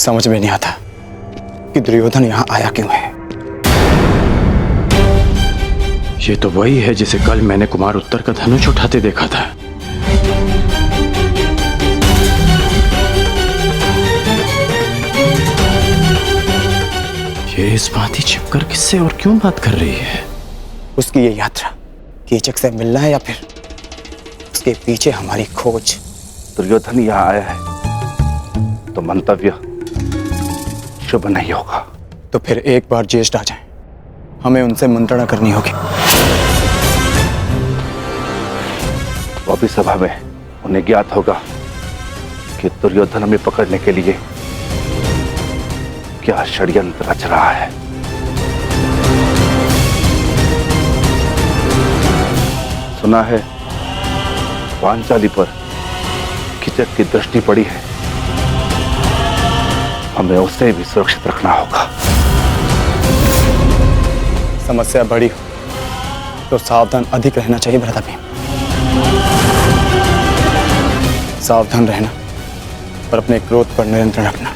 समझ में नहीं आता कि दुर्योधन यहां आया क्यों है। ये तो वही है जिसे कल मैंने कुमार उत्तर का धनुष उठाते देखा था। ये इस भांति छिपकर किससे और क्यों बात कर रही है? उसकी ये यात्रा कीचक से मिलना है या फिर उसके पीछे हमारी खोज? दुर्योधन यहाँ आया है तो मंतव्य शुभ नहीं होगा। तो फिर एक बार ज्येष्ठ आ जाएं, हमें उनसे मंत्रणा करनी होगी। वो भी सभा में उन्हें ज्ञात होगा कि दुर्योधन हमें पकड़ने के लिए क्या षड्यंत्र रच रहा है। सुना है पांचाली पर कीचक की दृष्टि पड़ी है, हमें उसे भी सुरक्षित रखना होगा। समस्या बड़ी हो तो सावधान अधिक रहना चाहिए भ्राता भीम। सावधान रहना और अपने क्रोध पर नियंत्रण रखना।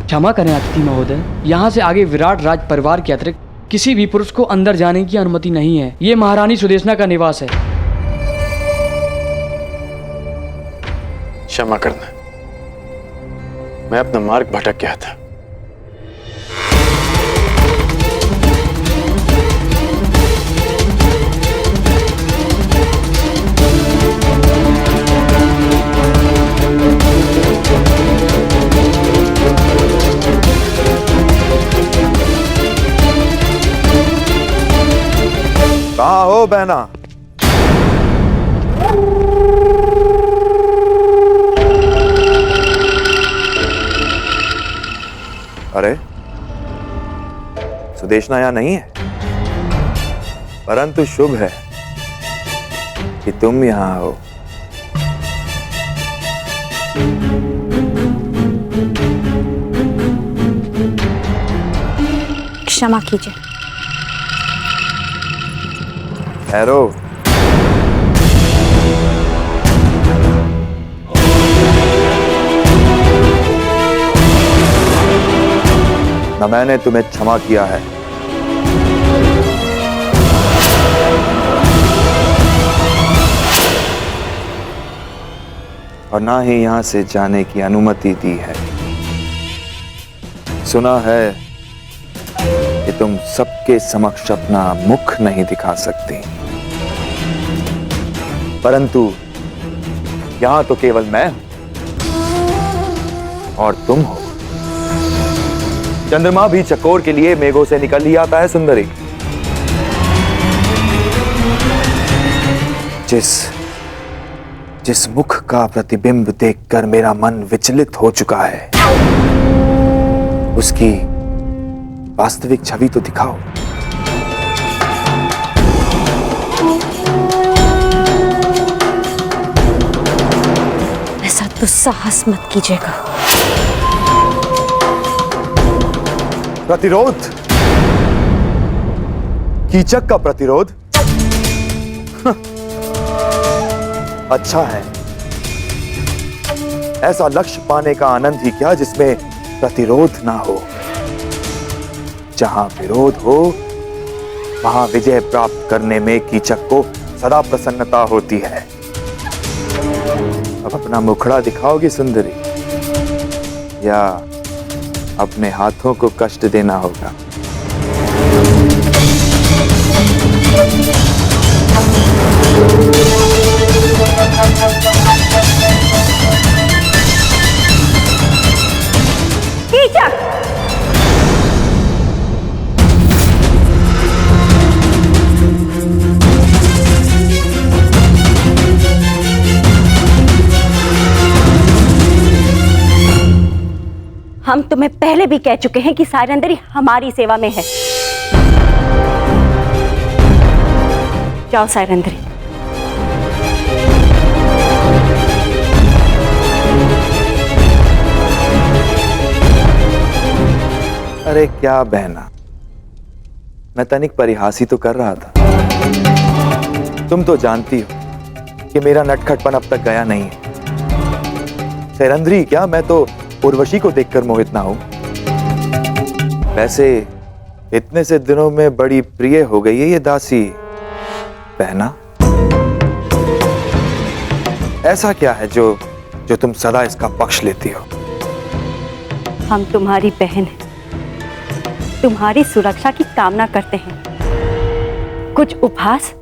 क्षमा करें अतिथि महोदय, यहाँ से आगे विराट राज परिवार के अतिरिक्त किसी भी पुरुष को अंदर जाने की अनुमति नहीं है। ये महारानी सुदेशना का निवास है। क्षमा करना, मैं अपना मार्ग भटक गया था। कहाँ हो बहना? अरे सुदेशना यहाँ नहीं है, परंतु शुभ है कि तुम यहाँ हो। क्षमा कीजिए। ठहरो। न मैंने तुम्हें क्षमा किया है, और ना ही यहां से जाने की अनुमति दी है। सुना है कि तुम सबके समक्ष अपना मुख नहीं दिखा सकती, परंतु यहां तो केवल मैं हूं और तुम हो। चंद्रमा भी चकोर के लिए मेघों से निकल ही आता है सुंदरी। जिस मुख का प्रतिबिंब देखकर मेरा मन विचलित हो चुका है, उसकी वास्तविक छवि तो दिखाओ। ऐसा दुस्साहस मत कीजिएगा। प्रतिरोध? कीचक का प्रतिरोध? अच्छा है, ऐसा लक्ष्य पाने का आनंद ही क्या जिसमें प्रतिरोध ना हो। जहां विरोध हो वहां विजय प्राप्त करने में कीचक को सदा प्रसन्नता होती है। अब अपना मुखड़ा दिखाओगी सुंदरी, या अपने हाथों को कष्ट देना होगा? कीचक! हम तुम्हें पहले भी कह चुके हैं कि सायरंदरी हमारी सेवा में है। जाओ सायरंदरी। अरे क्या बहना, मैं तनिक परिहास ही तो कर रहा था। तुम तो जानती हो कि मेरा नटखटपन अब तक गया नहीं है। सायरंदरी क्या, मैं तो उर्वशी को देखकर मोहित ना हूं। वैसे इतने से दिनों में बड़ी प्रिय हो गई है ये दासी बहना। ऐसा क्या है जो तुम सदा इसका पक्ष लेती हो? हम तुम्हारी बहन हैं, तुम्हारी सुरक्षा की कामना करते हैं। कुछ उपहास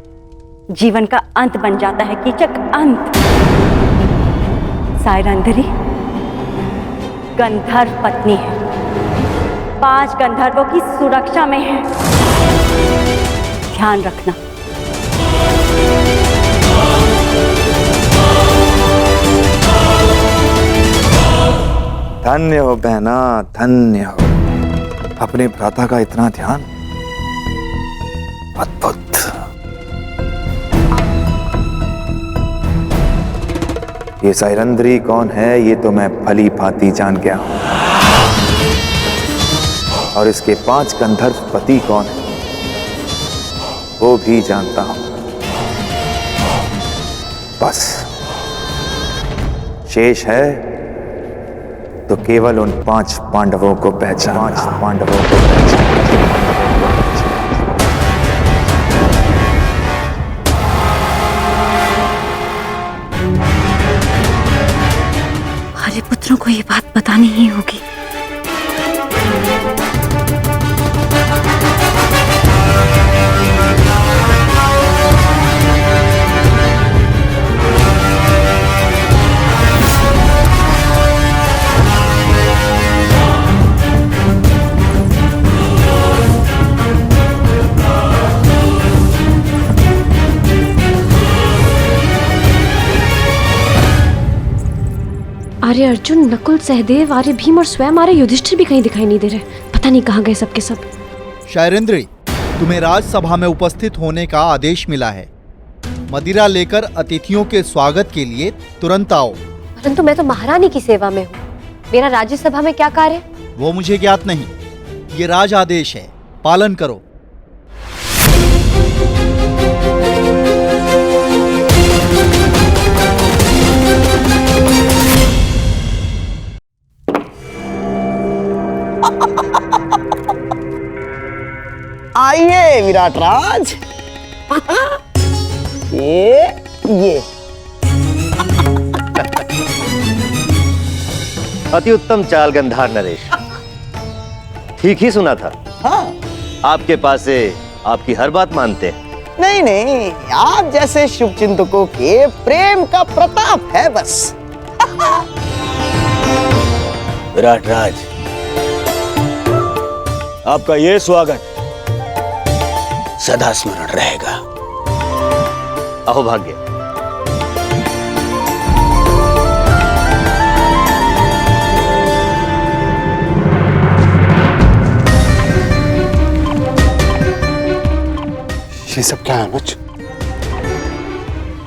जीवन का अंत बन जाता है कीचक, अंत। सायरंदरी गंधर्व पत्नी है, 5 गंधर्वों की सुरक्षा में है। ध्यान रखना। धन्य हो बहना, धन्य हो। अपने भ्राता का इतना ध्यान, अद्भुत। ये सायरंदरी कौन है ये तो मैं भली भांति जान गया हूं, और इसके 5 गंधर्व पति कौन है वो भी जानता हूं। बस शेष है तो केवल उन 5 पांडवों को पहचानना। हमारे पुत्रों को ये बात बतानी ही होगी। आर्य अर्जुन, नकुल, सहदेव, आर्य भीम और स्वयं आर्य युधिष्ठिर भी कहीं दिखाई नहीं दे रहे। पता नहीं कहाँ गए सबके सब। शायरेंद्री, तुम्हें राजसभा में उपस्थित होने का आदेश मिला है। मदिरा लेकर अतिथियों के स्वागत के लिए तुरंत आओ। परंतु मैं तो महारानी की सेवा में हूँ, मेरा राज्यसभा में क्या कार्य? वो मुझे ज्ञात नहीं, ये राज आदेश है, पालन करो। आइए विराट राज। ये अति उत्तम चाल गंधार नरेश, ठीक ही सुना था। हाँ, आपके पास से आपकी हर बात मानते हैं। नहीं नहीं, आप जैसे शुभचिंतकों के प्रेम का प्रताप है बस। विराट राज, आपका ये स्वागत सदा स्मरण रहेगा। अहोभाग्य। ये सब क्या है अनुज?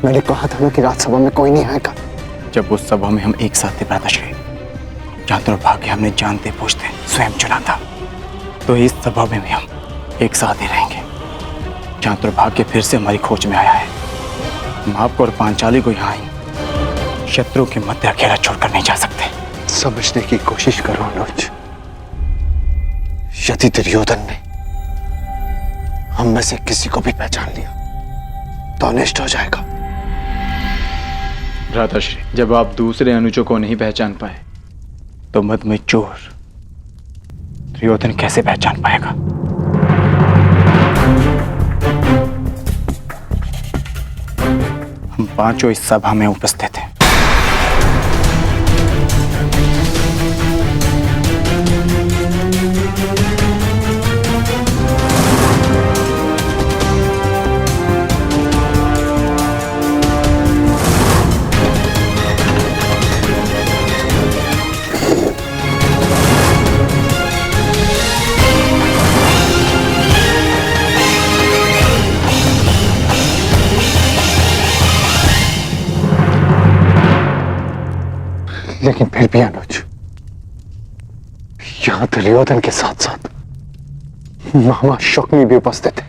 मैंने कहा था ना कि राजसभा में कोई नहीं आएगा। जब उस सभा में हम एक साथ थे भ्राताश्री, जहाँ दुर्भाग्य हमने जानते पूछते स्वयं चुना था, तो इस सभा में भी हम एक साथ ही रहेंगे। जहाँ दुर्भाग्य फिर से हमारी खोज में आया है, हम आपको और पांचाली को यहाँ ही शत्रु के मध्य अकेला छोड़कर नहीं जा सकते। समझने की कोशिश करो अनुज। यदि दुर्योधन ने हम में से किसी को भी पहचान लिया तो अनिष्ट हो जाएगा। भ्राताश्री, जब आप दूसरे अनुजों को नहीं पहचान पाए तो मद में चोर दुर्योधन कैसे पहचान पाएगा? हम पांचों इस सभा में उपस्थित हैं। लेकिन फिर भी अनुज, यहां दुर्योधन के साथ साथ मामा शकुनी भी उपस्थित है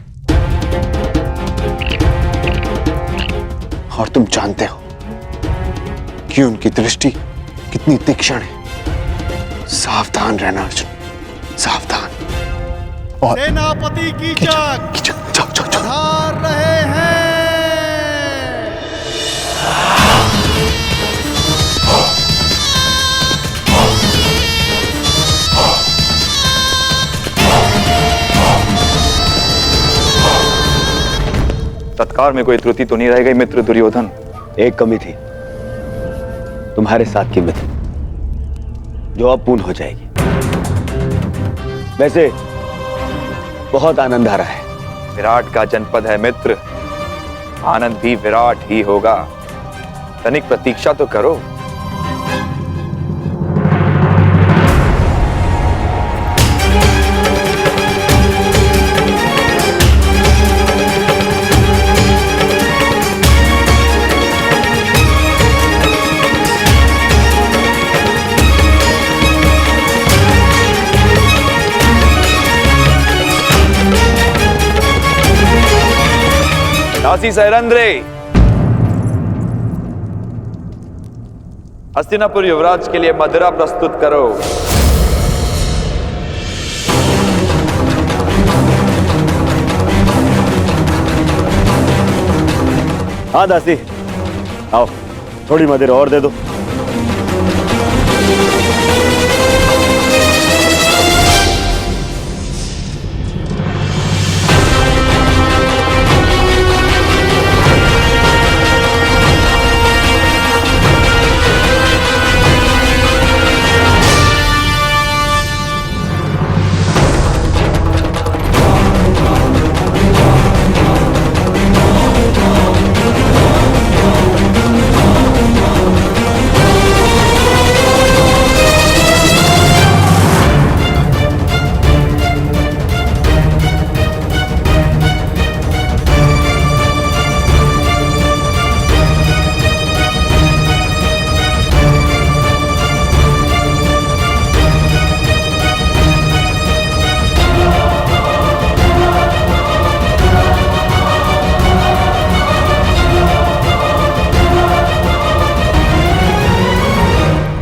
और तुम जानते हो कि उनकी दृष्टि कितनी तीक्ष्ण है। सावधान रहना अर्जुन, सावधान। और सेनापति कीचक जाओ जाओ जाओ। पधार रहे हैं। सत्कार में कोई त्रुटि तो नहीं रह गई मित्र दुर्योधन? एक कमी थी, तुम्हारे साथ की मित्र, जो अब पूर्ण हो जाएगी। वैसे बहुत आनंद आ रहा है। विराट का जनपद है मित्र, आनंद भी विराट ही होगा। तनिक प्रतीक्षा तो करो। दासी सहरंद्रे, हस्तिनापुर युवराज के लिए मदिरा प्रस्तुत करो। हाँ दासी, आओ थोड़ी मदिरा और दे दो।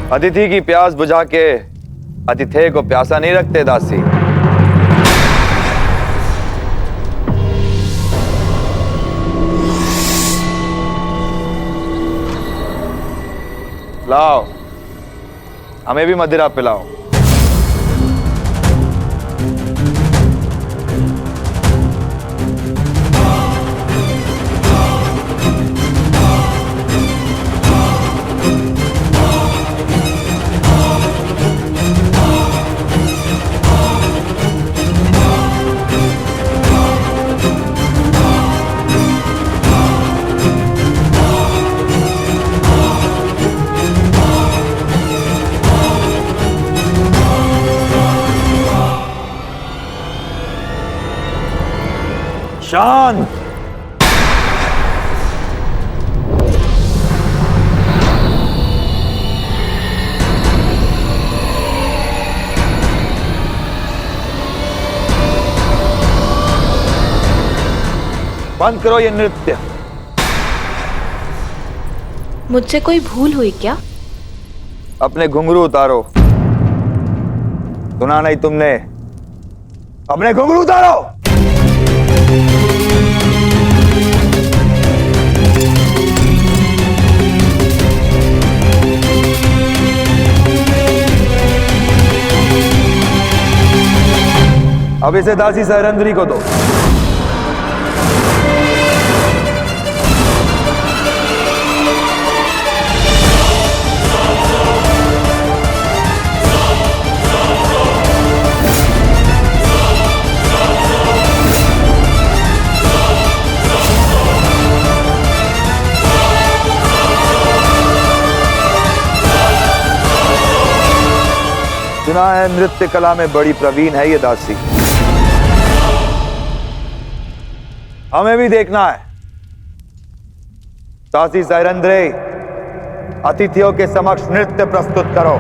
अतिथि की प्यास बुझा के अतिथेय को प्यासा नहीं रखते दासी। लाओ, हमें भी मदिरा पिलाओ। शांत। बंद करो ये नृत्य। मुझसे कोई भूल हुई क्या? अपने घुंघरू उतारो। सुना नहीं तुमने? अपने घुंघरू उतारो। अब इसे दासी सहरंद्री को दो। सुना है नृत्य कला में बड़ी प्रवीण है ये दासी। हमें भी देखना है। दासी सहरंद्री, अतिथियों के समक्ष नृत्य प्रस्तुत करो।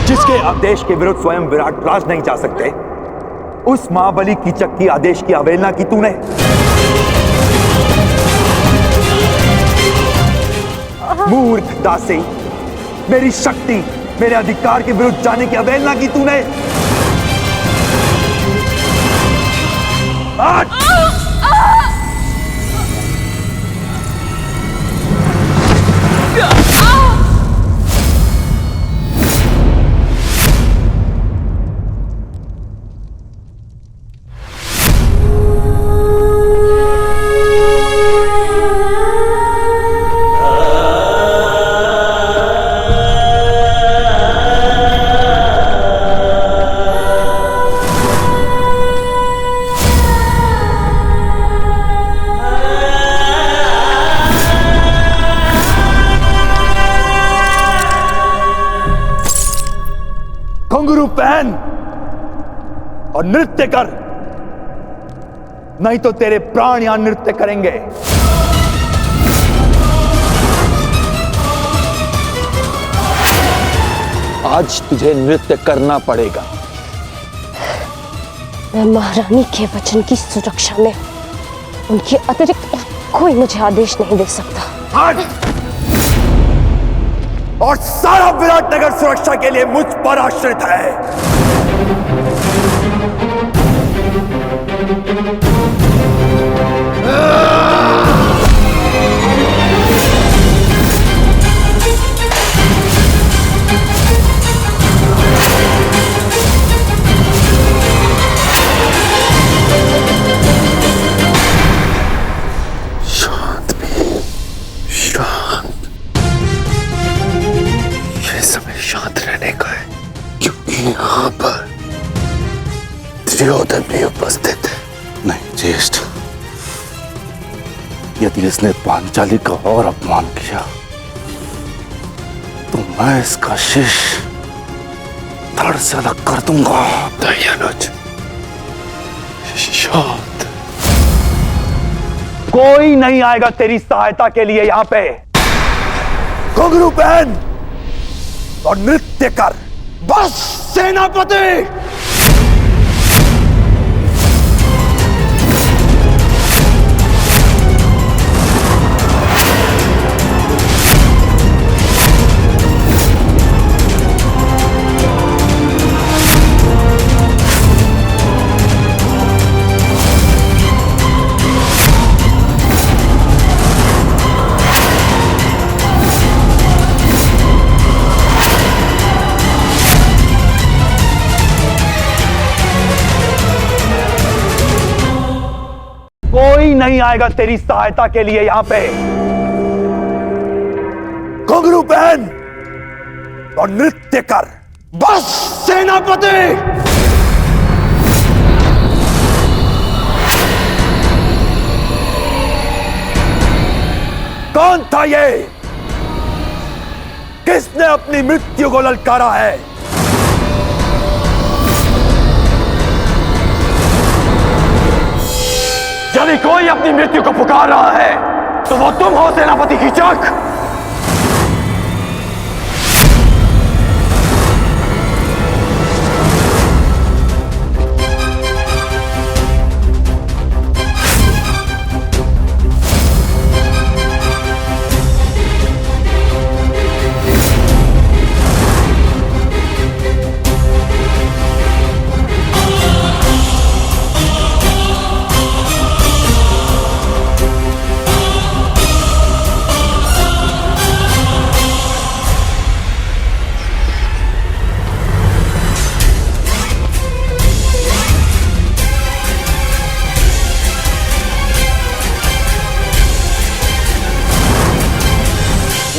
जिसके आदेश के विरुद्ध स्वयं विराट राज नहीं जा सकते, उस महाबली कीचक की आदेश की अवहेलना की तूने। मूर्ख दासी, मेरी शक्ति, मेरे अधिकार के विरुद्ध जाने की अवहेलना की तूने। घुंघरू पहन और नृत्य कर, नहीं तो तेरे प्राण यहां नृत्य करेंगे। आज तुझे नृत्य करना पड़ेगा। मैं महारानी के वचन की सुरक्षा में उनके अतिरिक्त कोई मुझे आदेश नहीं दे सकता। और सारा विराटनगर सुरक्षा के लिए मुझ पर आश्रित है। शांत भी, शांत। ये समय शांत रहने का है, क्योंकि यहाँ पर दुर्योधन भी उपस्थित है। नहीं ज्येष्ठ, यदि इसने पांचाली का और अपमान किया तो मैं इसका शीश धड़ से अलग कर दूंगा। दयानुज, शांत। कोई नहीं आएगा तेरी सहायता के लिए यहां पे। घुंघरू पहन और नृत्य कर, बस सेनापति। कोई नहीं आएगा तेरी सहायता के लिए यहां पे। घुंघरू पहन और नृत्य कर, बस सेनापति। कौन था ये? किसने अपनी मृत्यु को ललकारा है? यदि कोई अपनी मृत्यु को पुकार रहा है तो वो तुम हो सेनापति कीचक।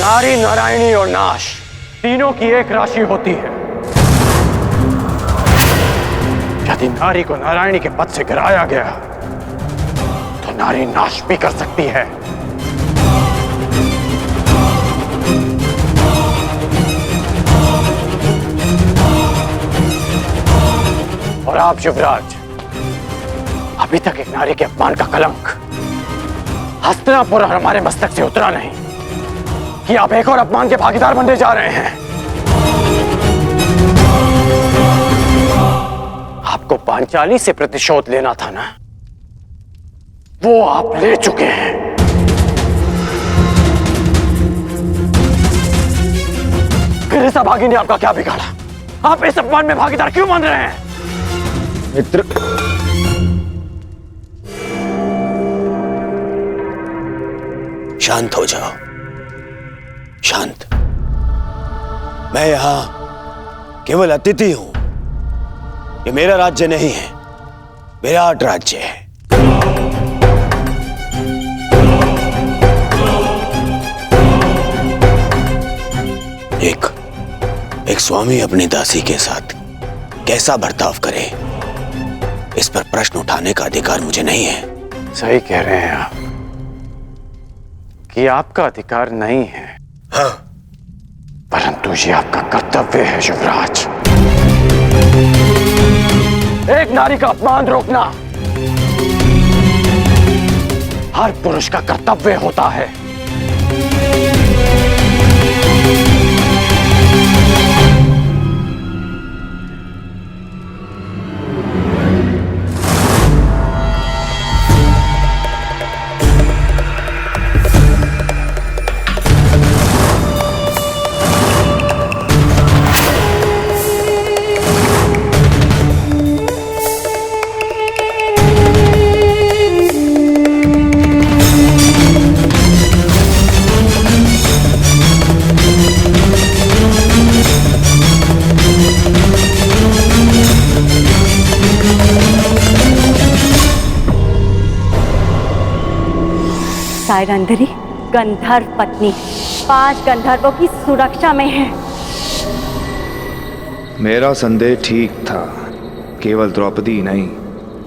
नारी, नारायणी और नाश तीनों की एक राशि होती है। यदि नारी को नारायणी के पद से गिराया गया तो नारी नाश भी कर सकती है। और आप युवराज, अभी तक एक नारी के अपमान का कलंक हस्तिनापुर और हमारे मस्तक से उतरा नहीं कि आप एक और अपमान के भागीदार बनने जा रहे हैं। आपको पांचाली से प्रतिशोध लेना था ना, वो आप ले चुके हैं। फिर इस अभागी ने आपका क्या बिगाड़ा? आप इस अपमान में भागीदार क्यों बन रहे हैं? मित्र, शांत हो जाओ, शांत। मैं यहां केवल अतिथि हूं। ये मेरा राज्य नहीं है, विराट राज्य है। एक स्वामी अपनी दासी के साथ कैसा बर्ताव करे, इस पर प्रश्न उठाने का अधिकार मुझे नहीं है। सही कह रहे हैं आप कि आपका अधिकार नहीं है। हाँ, परंतु ये आपका कर्तव्य है युवराज। एक नारी का अपमान रोकना हर पुरुष का कर्तव्य होता है। सायरंधरी गंधर्व पत्नी 5 गंधर्वों की सुरक्षा में है। मेरा संदेह ठीक था। केवल द्रौपदी ही नहीं,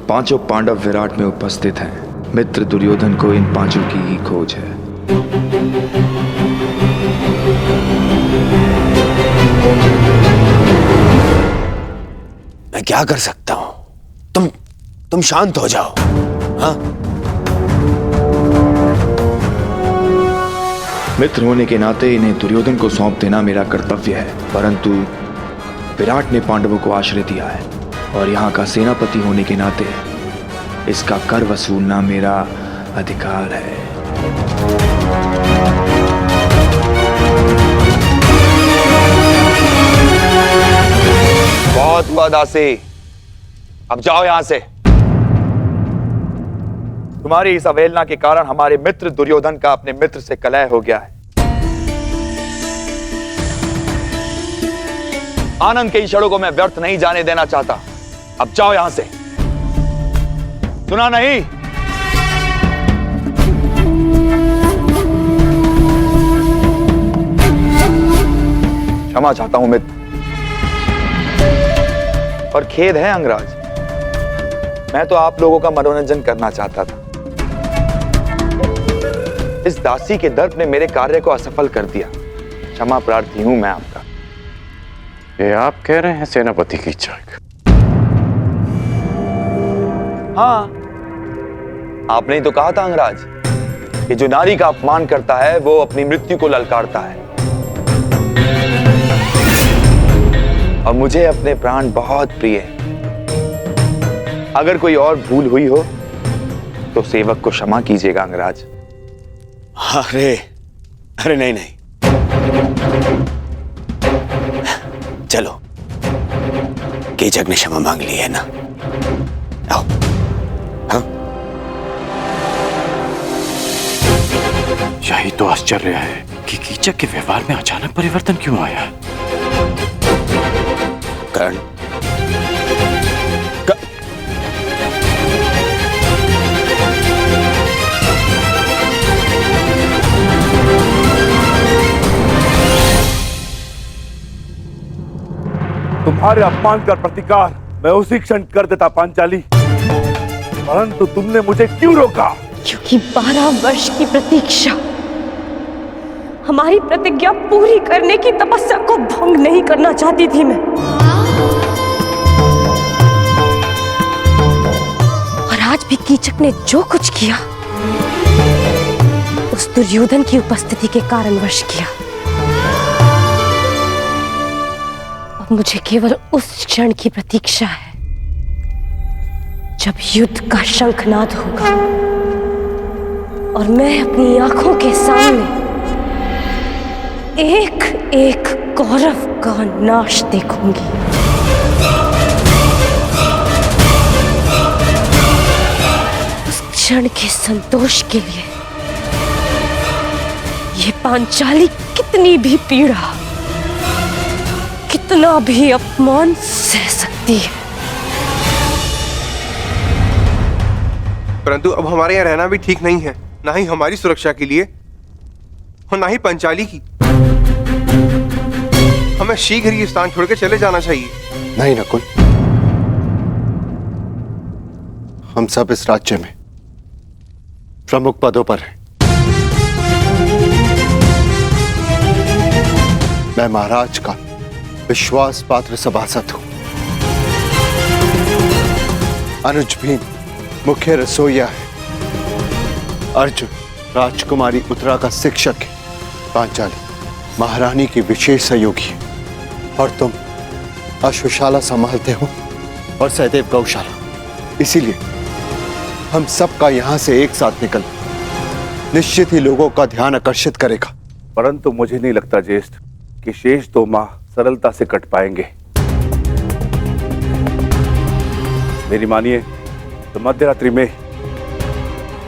5 पांडव विराट में उपस्थित हैं। मित्र दुर्योधन को इन 5 की ही खोज है। मैं क्या कर सकता हूं? तुम शांत हो जाओ। हाँ, मित्र होने के नाते इन्हें दुर्योधन को सौंप देना मेरा कर्तव्य है, परंतु विराट ने पांडवों को आश्रय दिया है और यहाँ का सेनापति होने के नाते इसका कर वसूलना मेरा अधिकार है। बहुत हुआ दासी, अब जाओ यहां से। तुम्हारी इस अवहेलना के कारण हमारे मित्र दुर्योधन का अपने मित्र से कलह हो गया है। आनंद के इन क्षणों को मैं व्यर्थ नहीं जाने देना चाहता। अब जाओ यहां से। सुना नहीं? क्षमा चाहता हूं मित्र, और खेद है अंगराज, मैं तो आप लोगों का मनोरंजन करना चाहता था। इस दासी के दर्द ने मेरे कार्य को असफल कर दिया। क्षमा प्रार्थी हूं मैं आपका। ये आप कह रहे हैं सेनापति कीचक? हाँ, आपने ही तो कहा था अंगराज कि जो नारी का अपमान करता है वो अपनी मृत्यु को ललकारता है। और मुझे अपने प्राण बहुत प्रिय हैं। अगर कोई और भूल हुई हो तो सेवक को क्षमा कीजिएगा अंगराज। अरे अरे नहीं नहीं, चलो, कीचक ने क्षमा मांग ली है ना, आओ। हाँ, यही तो आश्चर्य है कि कीचक के व्यवहार में अचानक परिवर्तन क्यों आया। कर्ण, तुम्हारे अपमान का प्रतिकार मैं उसी क्षण कर देता पांचाली, परंतु तुमने मुझे क्यों रोका? क्योंकि 12 वर्ष की प्रतीक्षा, हमारी प्रतिज्ञा पूरी करने की तपस्या को भंग नहीं करना चाहती थी मैं। और आज भी कीचक ने जो कुछ किया उस दुर्योधन की उपस्थिति के कारणवश किया। अब मुझे केवल उस क्षण की प्रतीक्षा है जब युद्ध का शंखनाद होगा और मैं अपनी आंखों के सामने एक एक कौरव का नाश देखूंगी। उस क्षण के संतोष के लिए ये पांचाली कितनी भी पीड़ा, कितना भी अपमान सह सकती है। परंतु अब हमारे यहाँ रहना भी ठीक नहीं है, ना ही हमारी सुरक्षा के लिए और ना ही पंचाली की। हमें शीघ्र ही स्थान छोड़ के चले जाना चाहिए। नहीं नकुल, हम सब इस राज्य में प्रमुख पदों पर हैं। मैं महाराज का विश्वास पात्र सभासद हूं। अनुज भी मुख्य रसोइया है। अर्जुन राजकुमारी उत्तरा का शिक्षक है। पांचाली महारानी की विशेष सहयोगी है। और तुम अश्वशाला संभालते हो और सहदेव गौशाला। इसीलिए हम सबका यहां से एक साथ निकलना निश्चित ही लोगों का ध्यान आकर्षित करेगा। परंतु मुझे नहीं लगता ज्येष्ठ कि शेष 2 माह सरलता से कट पाएंगे। मेरी मानिए तो मध्यरात्रि में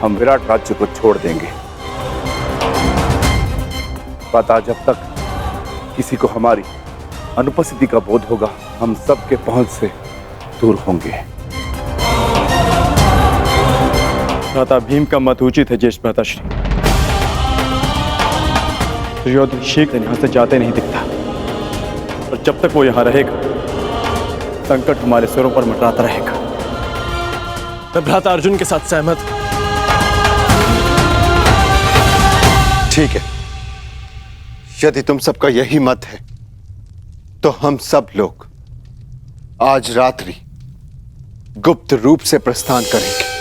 हम विराट राज्य को छोड़ देंगे। पता जब तक किसी को हमारी अनुपस्थिति का बोध होगा, हम सबके पहुंच से दूर होंगे। भ्राता भीम का मत उचित है ज्येष्ठ भ्राताश्री। दुर्योधन शीघ्र यहां से जाते नहीं दिखता, और जब तक वो यहां रहेगा संकट हमारे सिरों पर मंडराता रहेगा। मैं भ्राता अर्जुन के साथ सहमत हूं। ठीक है, यदि तुम सबका यही मत है तो हम सब लोग आज रात्रि गुप्त रूप से प्रस्थान करेंगे।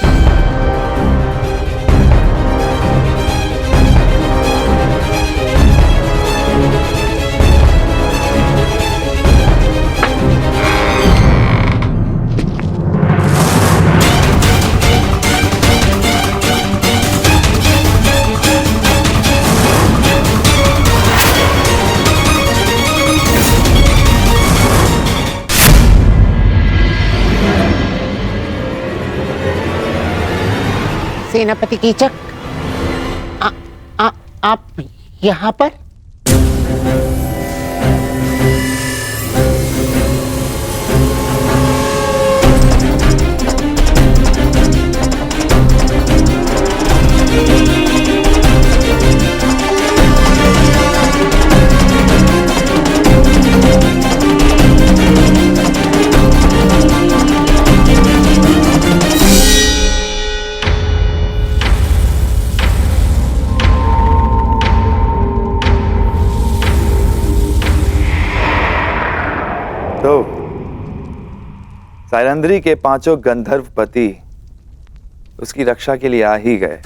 सेनापति कीचक, आप यहाँ पर? तो सायरंद्री के 5 गंधर्व पति उसकी रक्षा के लिए आ ही गए।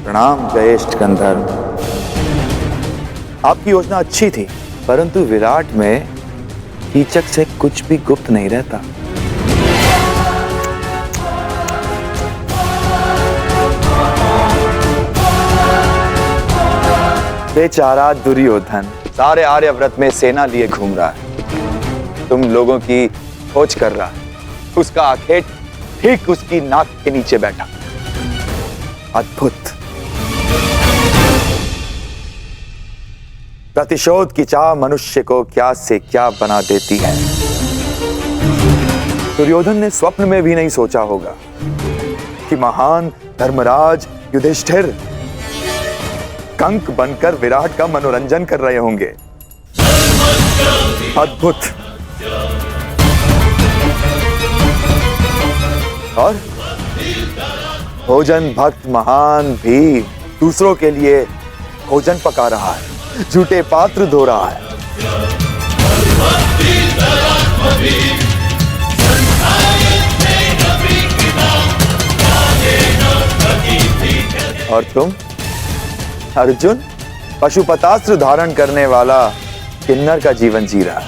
प्रणाम ज्येष्ठ गंधर्व। आपकी योजना अच्छी थी, परंतु विराट में कीचक से कुछ भी गुप्त नहीं रहता। बेचारा दुर्योधन सारे आर्यव्रत में सेना लिए घूम रहा है, तुम लोगों की खोज कर रहा है। उसका आखेट ठीक उसकी नाक के नीचे बैठा। अद्भुत। प्रतिशोध की चाह मनुष्य को क्या से क्या बना देती है। दुर्योधन ने स्वप्न में भी नहीं सोचा होगा कि महान धर्मराज युधिष्ठिर कंक बनकर विराट का मनोरंजन कर रहे होंगे। अद्भुत। और भोजन भक्त महान भी दूसरों के लिए भोजन पका रहा है, झूठे पात्र धो रहा है। और तुम अर्जुन पशुपतास्त्र धारण करने वाला किन्नर का जीवन जी रहा है।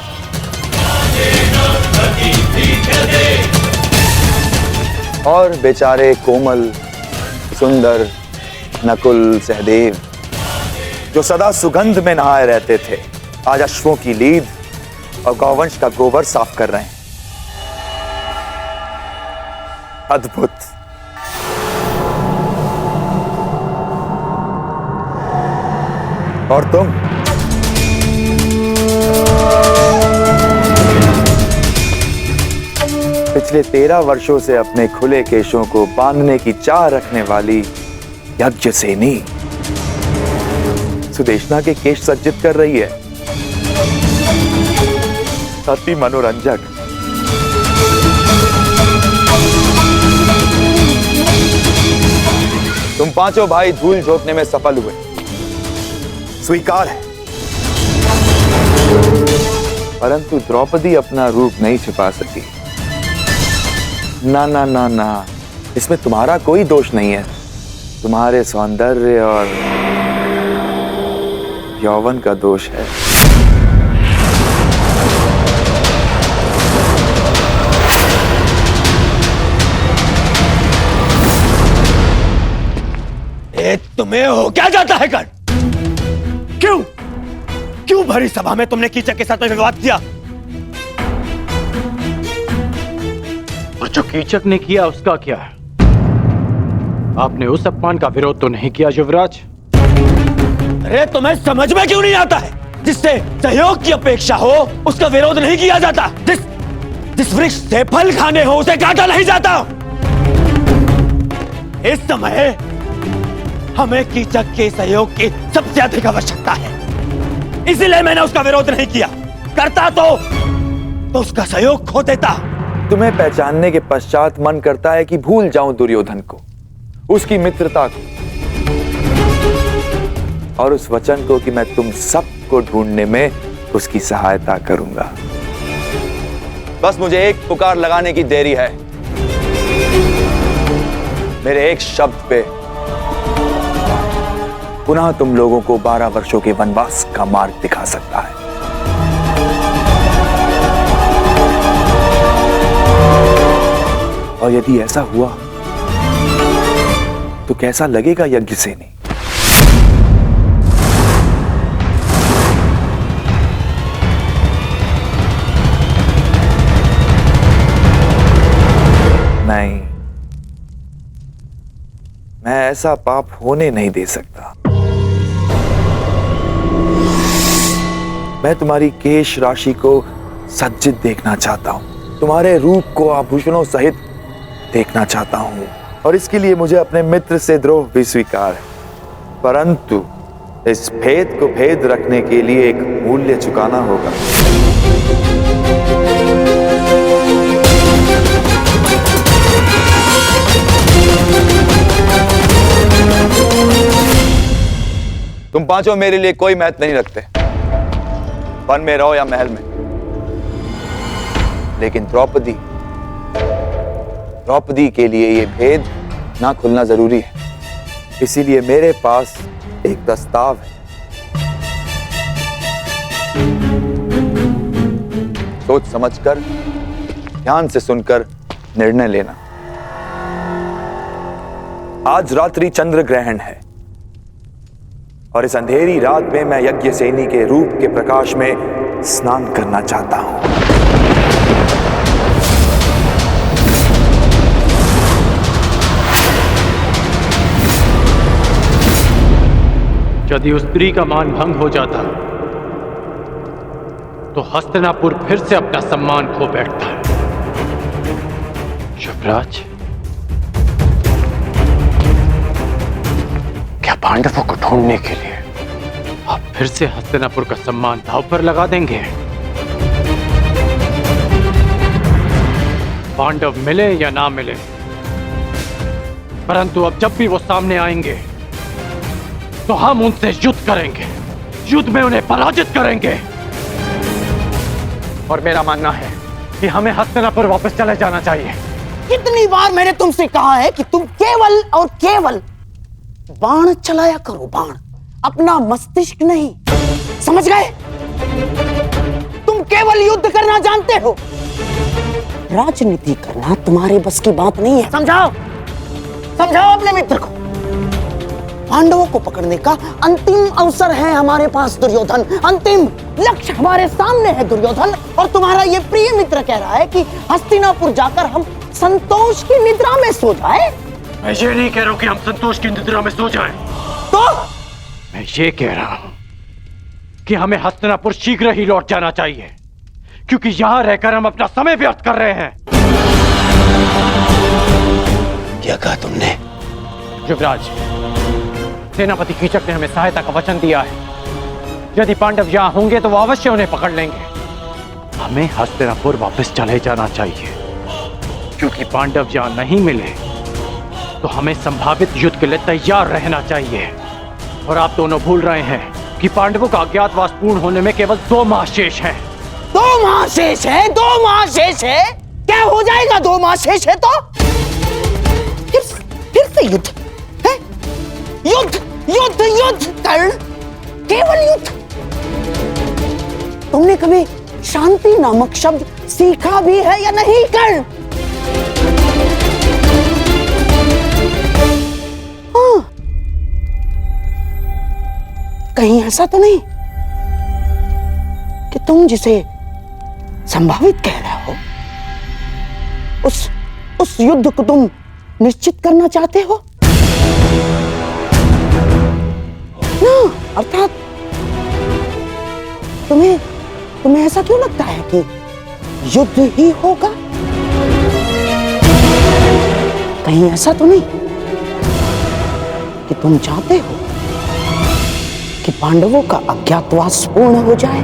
और बेचारे कोमल सुंदर नकुल सहदेव जो सदा सुगंध में नहाए रहते थे, आज अश्वों की लीद और गौवंश का गोबर साफ कर रहे हैं। अद्भुत। और तुम पिछले 13 वर्षों से अपने खुले केशों को बांधने की चाह रखने वाली यज्ञसेनी सुदेशना के केश सज्जित कर रही है। अति मनोरंजक। तुम पांचों भाई धूल झोंकने में सफल हुए, स्वीकार है। परंतु द्रौपदी अपना रूप नहीं छिपा सकी। ना ना ना ना, इसमें तुम्हारा कोई दोष नहीं है। तुम्हारे सौंदर्य और यौवन का दोष है। तुम्हें हो क्या जाता है कर? क्यों भरी सभा में तुमने कीचक के साथ में विवाद किया? और जो कीचक ने किया उसका क्या है? आपने उस अपमान का विरोध तो नहीं किया युवराज? अरे तुम्हें समझ में क्यों नहीं आता है? जिससे सहयोग की अपेक्षा हो उसका विरोध नहीं किया जाता। जिस वृक्ष से फल खाने हो उसे काटा नहीं जाता। इस समय हमें कीचक के सहयोग की सबसे अधिक आवश्यकता है, इसलिए मैंने उसका विरोध नहीं किया। करता तो उसका सहयोग खो देता। तुम्हें पहचानने के पश्चात मन करता है कि भूल जाऊं दुर्योधन को, उसकी मित्रता को और उस वचन को कि मैं तुम सबको ढूंढने में उसकी सहायता करूंगा। बस मुझे एक पुकार लगाने की देरी है। मेरे एक शब्द पे पुनः तुम लोगों को 12 वर्षों के वनवास का मार्ग दिखा सकता है। और यदि ऐसा हुआ तो कैसा लगेगा यज्ञसेनी? नहीं, मैं ऐसा पाप होने नहीं दे सकता। मैं तुम्हारी केश राशि को सज्जित देखना चाहता हूं, तुम्हारे रूप को आभूषणों सहित देखना चाहता हूं, और इसके लिए मुझे अपने मित्र से द्रोह भी स्वीकार है। परंतु इस भेद को भेद रखने के लिए एक मूल्य चुकाना होगा। तुम पांचों मेरे लिए कोई महत्व नहीं रखते, वन में रहो या महल में। लेकिन द्रौपदी के लिए ये भेद ना खुलना जरूरी है। इसीलिए मेरे पास एक प्रस्ताव है। सोच समझकर, ध्यान से सुनकर निर्णय लेना। आज रात्रि चंद्र ग्रहण है और इस अंधेरी रात में मैं यज्ञसेनी के रूप के प्रकाश में स्नान करना चाहता हूं। यदि उस स्त्री का मान भंग हो जाता तो हस्तिनापुर फिर से अपना सम्मान खो बैठता है। युवराज, क्या पांडवों को ढूंढने के लिए आप फिर से हस्तिनापुर का सम्मान दांव पर लगा देंगे? पांडव मिले या ना मिले, परंतु अब जब भी वो सामने आएंगे तो हम उनसे युद्ध करेंगे, युद्ध में उन्हें पराजित करेंगे। और मेरा मानना है कि हमें हस्तिनापुर वापस चले जाना चाहिए। कितनी बार मैंने तुमसे कहा है कि तुम केवल और केवल बाण चलाया करो, बाण, अपना मस्तिष्क नहीं। समझ गए? तुम केवल युद्ध करना जानते हो, राजनीति करना तुम्हारे बस की बात नहीं है। समझाओ, समझाओ अपने मित्र को। पांडवों को पकड़ने का अंतिम अवसर है हमारे पास दुर्योधन, अंतिम लक्ष्य हमारे सामने है दुर्योधन। और तुम्हारा ये प्रिय मित्र कह रहा है कि हस्तिनापुर जाकर हम संतोष की निद्रा में सो जाए। मैं ये नहीं कह रहा हूं कि हम संतोष की निद्रा में सो जाएं। तो मैं ये कह रहा हूं कि हमें हस्तिनापुर शीघ्र ही लौट जाना चाहिए, क्योंकि यहां रहकर हम अपना समय व्यर्थ कर रहे हैं। क्या कहा तुमने? युवराज, सेनापति कीचक ने हमें सहायता का वचन दिया है। यदि पांडव यहां होंगे तो वो अवश्य उन्हें पकड़ लेंगे। हमें हस्तिनापुर वापस चले जाना चाहिए, क्योंकि पांडव यहां नहीं मिले तो हमें संभावित युद्ध के लिए तैयार रहना चाहिए। और आप दोनों भूल रहे हैं कि पांडवों का अज्ञातवास पूर्ण होने में केवल 2 माह शेष हैं। 2 माह शेष है, 2 माह शेष है। क्या हो जाएगा 2 माह शेष है तो? फिर से युद्ध है? युद्ध युद्ध युद्ध कर्ण, केवल युद्ध। तुमने कभी शांति नामक शब्द सीखा भी है या नहीं कर्ण? हाँ, कहीं ऐसा तो नहीं कि तुम जिसे संभावित कह रहे हो उस युद्ध को तुम निश्चित करना चाहते हो ना? अर्थात तुम्हें ऐसा क्यों लगता है कि युद्ध ही होगा? कहीं ऐसा तो नहीं कि तुम चाहते हो कि पांडवों का अज्ञातवास पूर्ण हो जाए?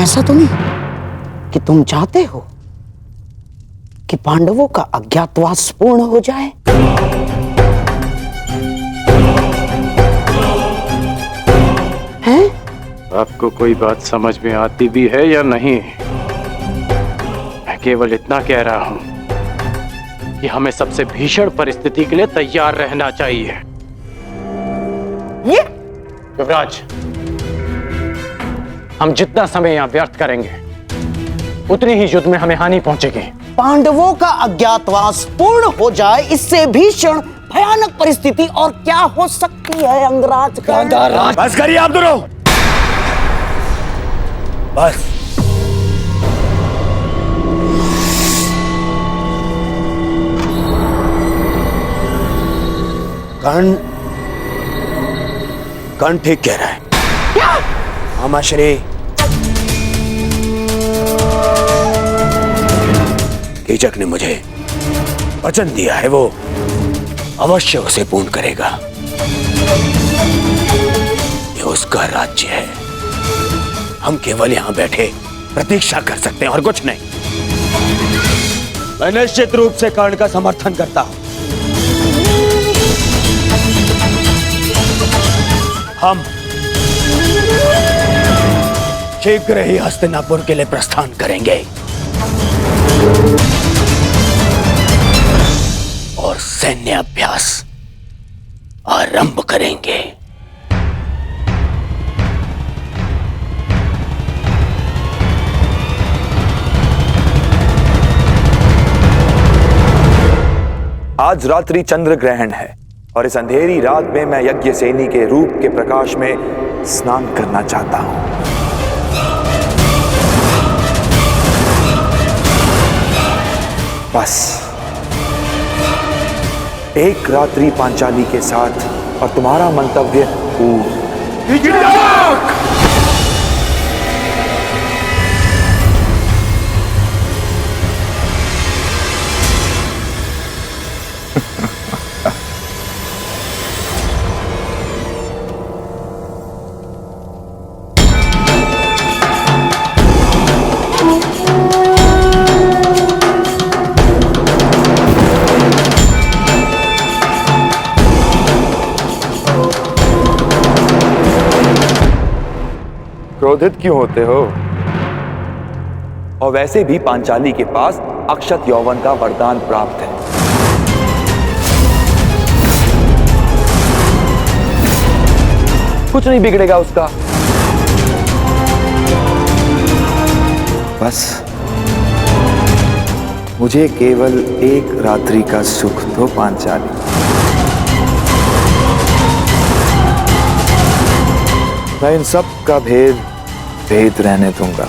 ऐसा तो नहीं कि तुम चाहते हो कि पांडवों का अज्ञातवास पूर्ण हो जाए? हैं? आपको कोई बात समझ में आती भी है या नहीं? मैं केवल इतना कह रहा हूं कि हमें सबसे भीषण परिस्थिति के लिए तैयार रहना चाहिए। युवराज, हम जितना समय यहां व्यर्थ करेंगे उतनी ही युद्ध में हमें हानि पहुंचेगी। पांडवों का अज्ञातवास पूर्ण हो जाए, इससे भीषण भयानक परिस्थिति और क्या हो सकती है अंगराज? बस करिए आप दोनों, बस। कर्ण ठीक कह रहा है। क्या? मामाश्री, कीचक ने मुझे वचन दिया है, वो अवश्य उसे पूर्ण करेगा। ये उसका राज्य है, हम केवल यहां बैठे प्रतीक्षा कर सकते हैं और कुछ नहीं। मैं निश्चित रूप से कर्ण का समर्थन करता हूं। हम शीघ्र ही हस्तिनापुर के लिए प्रस्थान करेंगे और सैन्य अभ्यास आरंभ करेंगे। आज रात्रि चंद्र ग्रहण है और इस अंधेरी रात में मैं यज्ञ सेनी के रूप के प्रकाश में स्नान करना चाहता हूं। बस एक रात्रि पांचाली के साथ और तुम्हारा मंतव्य पूर्ण। क्रोधित क्यों होते हो? और वैसे भी पांचाली के पास अक्षत यौवन का वरदान प्राप्त है। कुछ नहीं बिगड़ेगा उसका। बस मुझे केवल एक रात्रि का सुख दो पांचाली। मैं इन सब का भेद रहने दूंगा।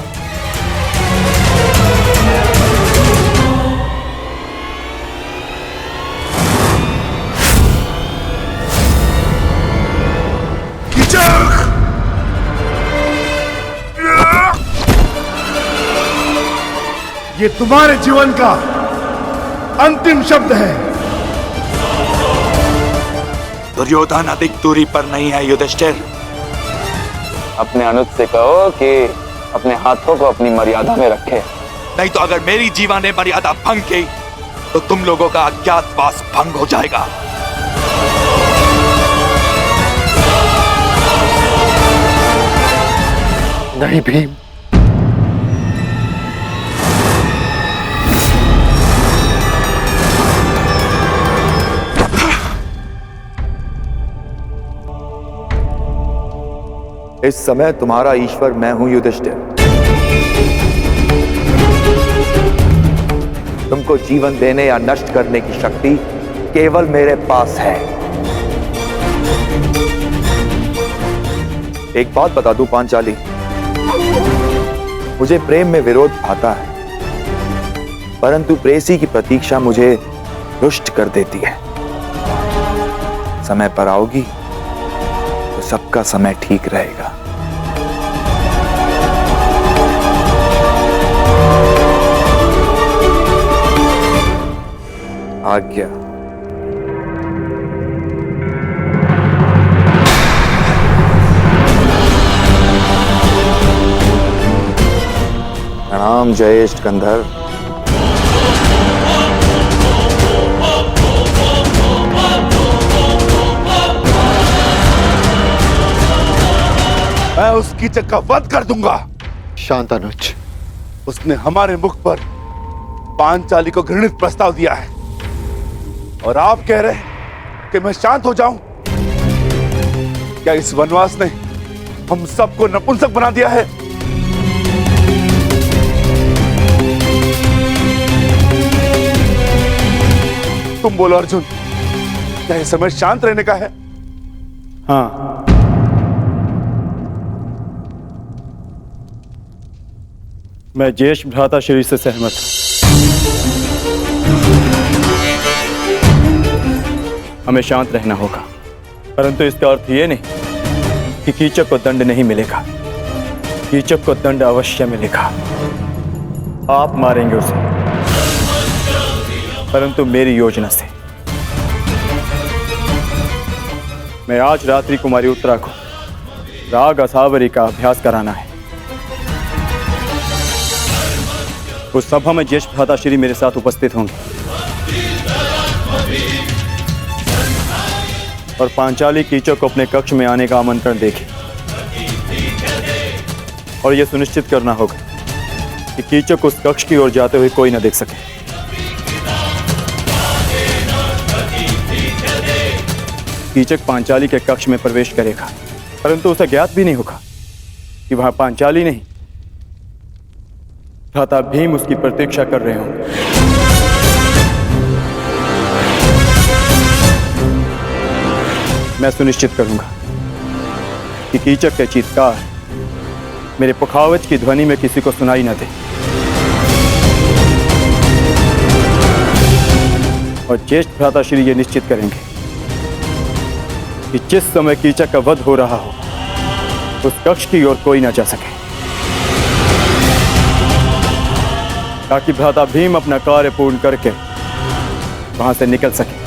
ये तुम्हारे जीवन का अंतिम शब्द है। दुर्योधन अधिक दूरी पर नहीं है युधिष्ठिर। अपने अनुज से कहो कि अपने हाथों को अपनी मर्यादा में रखे, नहीं तो अगर मेरी जीवा ने मर्यादा भंग की तो तुम लोगों का अज्ञातवास भंग हो जाएगा। नहीं भीम, इस समय तुम्हारा ईश्वर मैं हूं युधिष्ठिर। तुमको जीवन देने या नष्ट करने की शक्ति केवल मेरे पास है। एक बात बता दूं पांचाली, मुझे प्रेम में विरोध आता है, परंतु प्रेसी की प्रतीक्षा मुझे रुष्ट कर देती है। समय पर आओगी तो सबका समय ठीक रहेगा। आज्ञा। प्रणाम जयेष्ठ गंधर्व। मैं उसकी जगह वध कर दूंगा। शांत अनुज। उसने हमारे मुख पर पांचाली को घृणित प्रस्ताव दिया है और आप कह रहे हैं कि मैं शांत हो जाऊं? क्या इस वनवास ने हम सबको नपुंसक बना दिया है? तुम बोलो अर्जुन, क्या यह समय शांत रहने का है? हाँ, मैं ज्येष्ठ भ्राता श्री से सहमत हूं। हमें शांत रहना होगा, परंतु इसका अर्थ यह नहीं कि कीचक को दंड नहीं मिलेगा। कीचक को दंड अवश्य मिलेगा। आप मारेंगे उसे, परंतु मेरी योजना से। मैं आज रात्रि कुमारी उत्तरा को राग असावरी का अभ्यास कराना है उस सभा में ज्येष्ठ भ्राताश्री मेरे साथ उपस्थित होंगे और पांचाली कीचक को अपने कक्ष में आने का आमंत्रण देगी और यह सुनिश्चित करना होगा कि कीचक उस कक्ष की ओर जाते हुए कोई न देख सके। कीचक पांचाली के कक्ष में प्रवेश करेगा, परंतु उसे ज्ञात भी नहीं होगा कि वहां पांचाली नहीं, भ्राता भीम उसकी प्रतीक्षा कर रहे होंगे। मैं सुनिश्चित करूंगा कि कीचक के चीत्कार मेरे पुखावज की ध्वनि में किसी को सुनाई न दे और ज्येष्ठ भ्राताश्री ये निश्चित करेंगे कि जिस समय कीचक का वध हो रहा हो उस कक्ष की ओर कोई न जा सके, ताकि भ्राता भीम अपना कार्य पूर्ण करके वहां से निकल सके।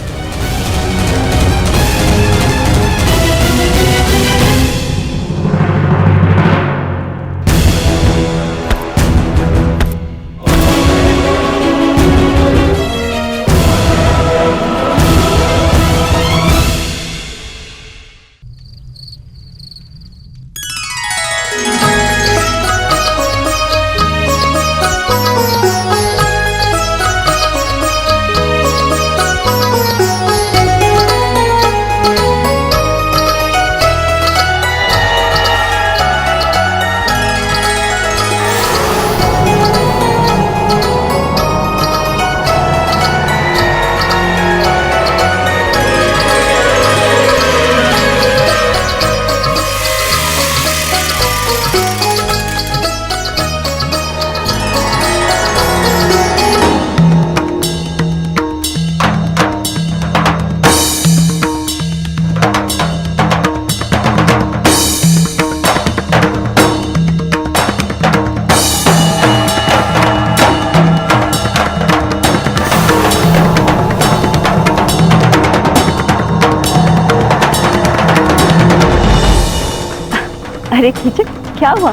अरे कीचक, क्या हुआ?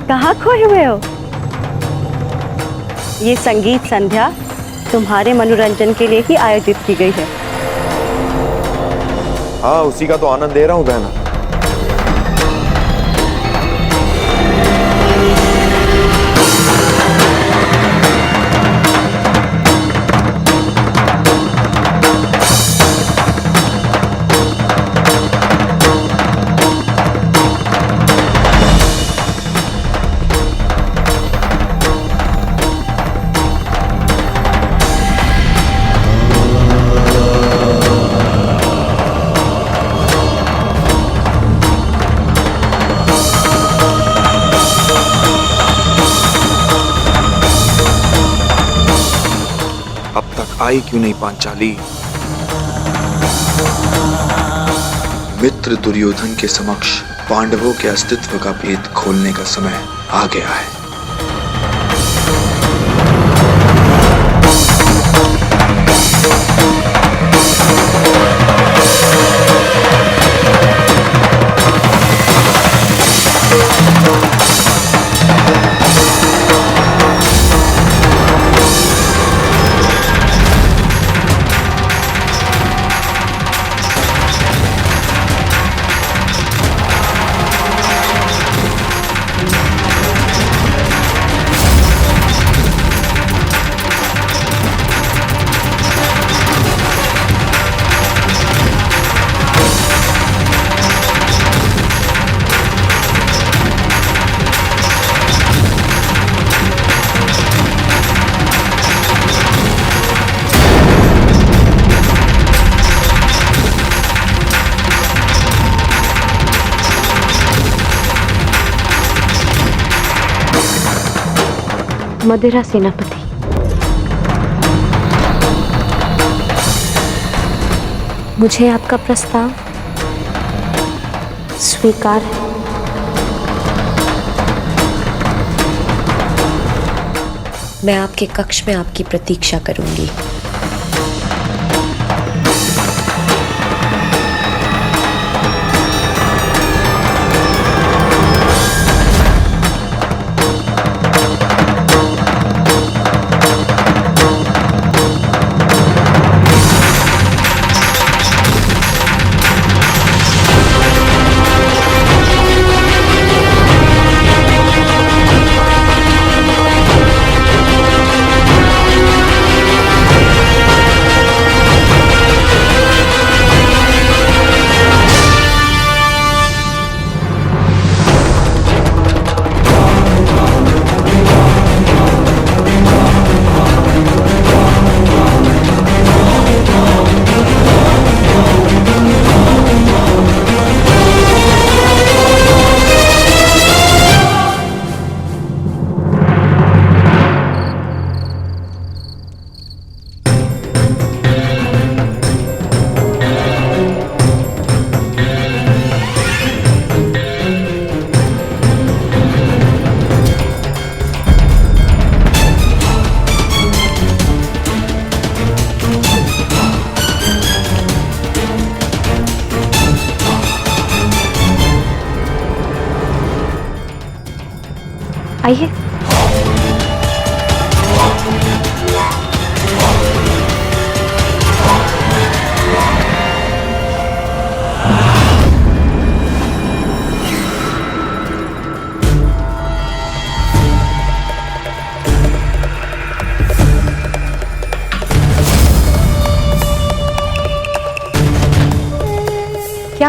कहाँ खोए हुए हो? ये संगीत संध्या तुम्हारे मनोरंजन के लिए ही आयोजित की गई है। हाँ, उसी का तो आनंद ले रहा हूँ बहना। आई क्यों नहीं पांचाली? मित्र दुर्योधन के समक्ष पांडवों के अस्तित्व का भेद खोलने का समय आ गया है। मदिरा सेनापति, मुझे आपका प्रस्ताव स्वीकार है। मैं आपके कक्ष में आपकी प्रतीक्षा करूंगी।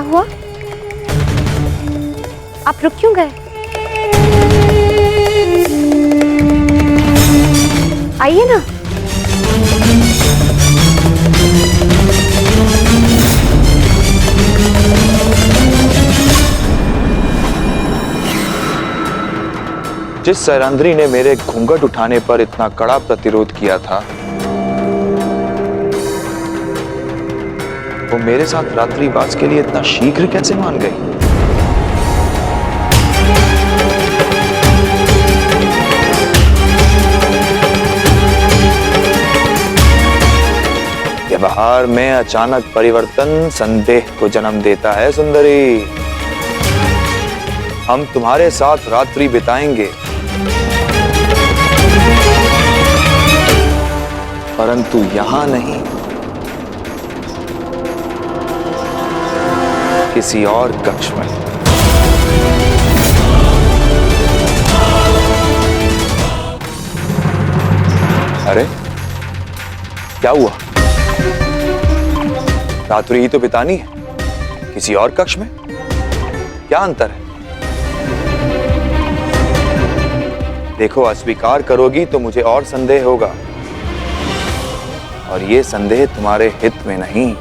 हुआ? आप रुक क्यों गए? आइए ना। जिस सैरंध्री ने मेरे घूंघट उठाने पर इतना कड़ा प्रतिरोध किया था, वो मेरे साथ रात्रिवास के लिए इतना शीघ्र कैसे मान गई? व्यवहार में अचानक परिवर्तन संदेह को जन्म देता है सुंदरी। हम तुम्हारे साथ रात्रि बिताएंगे, परंतु यहां नहीं, किसी और कक्ष में। अरे क्या हुआ? रात्रि ही तो बितानी है, किसी और कक्ष में क्या अंतर है? देखो, अस्वीकार करोगी तो मुझे और संदेह होगा, और ये संदेह तुम्हारे हित में नहीं।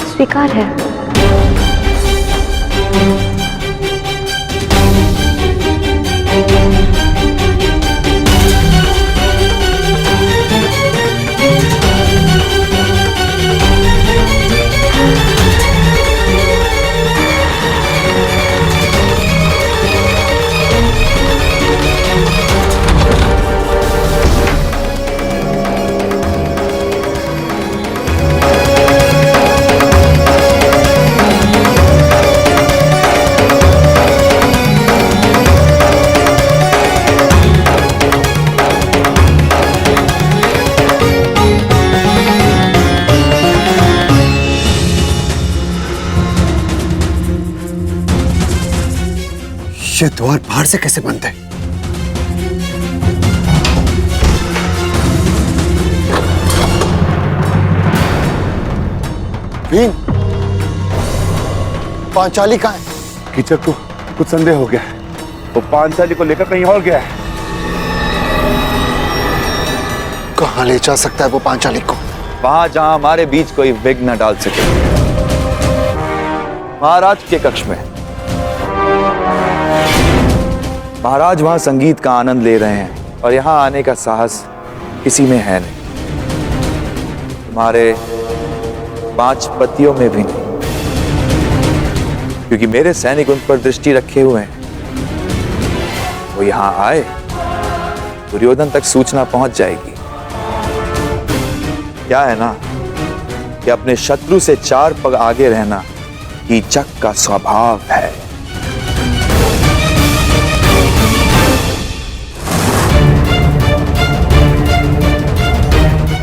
स्वीकार है। ये द्वार बाहर से कैसे बंद है? भीम, पांचाली कहाँ है? कीचक को कुछ संदेह हो गया है, वो पांचाली को लेकर कहीं और गया है। कहाँ ले जा सकता है वो पांचाली को? वहां जहां हमारे बीच कोई विघ्न न डाल सके, महाराज के कक्ष में। महाराज वहां संगीत का आनंद ले रहे हैं और यहां आने का साहस किसी में है नहीं, तुम्हारे 5 पतियों में भी नहीं, क्योंकि मेरे सैनिक उन पर दृष्टि रखे हुए हैं। वो यहां आए, दुर्योधन तक सूचना पहुंच जाएगी। क्या है ना कि अपने शत्रु से 4 पग आगे रहना कीचक का स्वभाव है।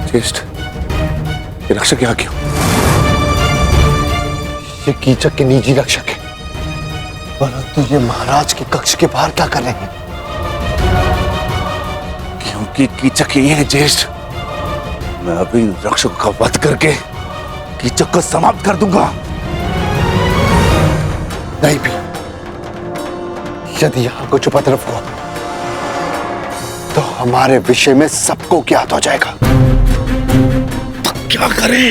ज्येष्ठ, ये रक्षक यहाँ क्यों? ये कीचक के निजी रक्षक है, परंतु ये महाराज के कक्ष के बाहर क्या कर रहे हैं? क्योंकि कीचक यही है ज्येष्ठ। मैं अभी रक्षक का वध करके कीचक को समाप्त कर दूंगा। नहीं भी, यदि यहां कुछ उपद्रव हुआ तो हमारे विषय में सबको ज्ञात हो जाएगा। क्या करें?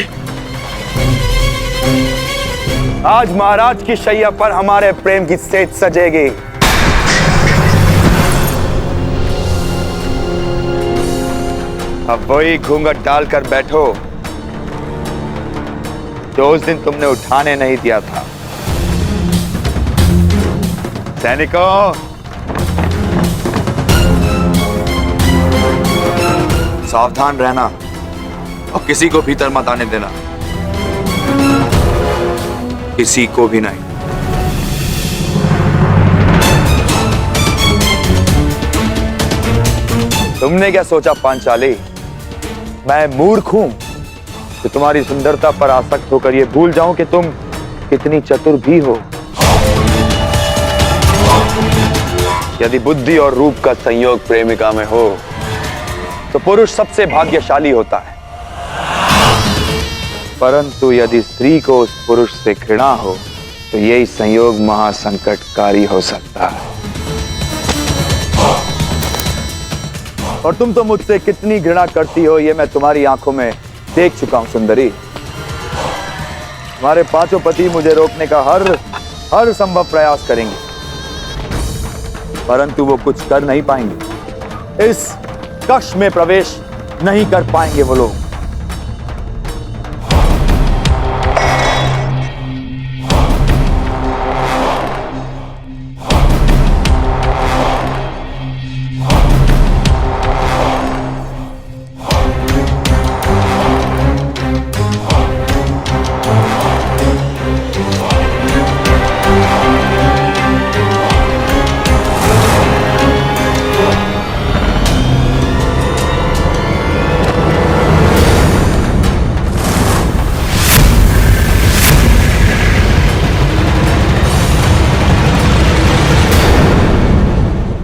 आज महाराज की शैया पर हमारे प्रेम की सेज सजेगी। अब वही घूंघट डालकर बैठो जो उस दिन तुमने उठाने नहीं दिया था। सैनिकों, सावधान रहना और किसी को भीतर मत आने देना, किसी को भी नहीं। तुमने क्या सोचा पांचाली, मैं मूर्ख हूं कि तुम्हारी सुंदरता पर आसक्त होकर यह भूल जाऊं कि तुम कितनी चतुर भी हो। यदि बुद्धि और रूप का संयोग प्रेमिका में हो तो पुरुष सबसे भाग्यशाली होता है, परंतु यदि स्त्री को उस पुरुष से घृणा हो तो यही संयोग महासंकटकारी हो सकता है। और तुम तो मुझसे कितनी घृणा करती हो ये मैं तुम्हारी आंखों में देख चुका हूं सुंदरी। तुम्हारे पांचों पति मुझे रोकने का हर संभव प्रयास करेंगे, परंतु वो कुछ कर नहीं पाएंगे। इस कक्ष में प्रवेश नहीं कर पाएंगे वो लोग।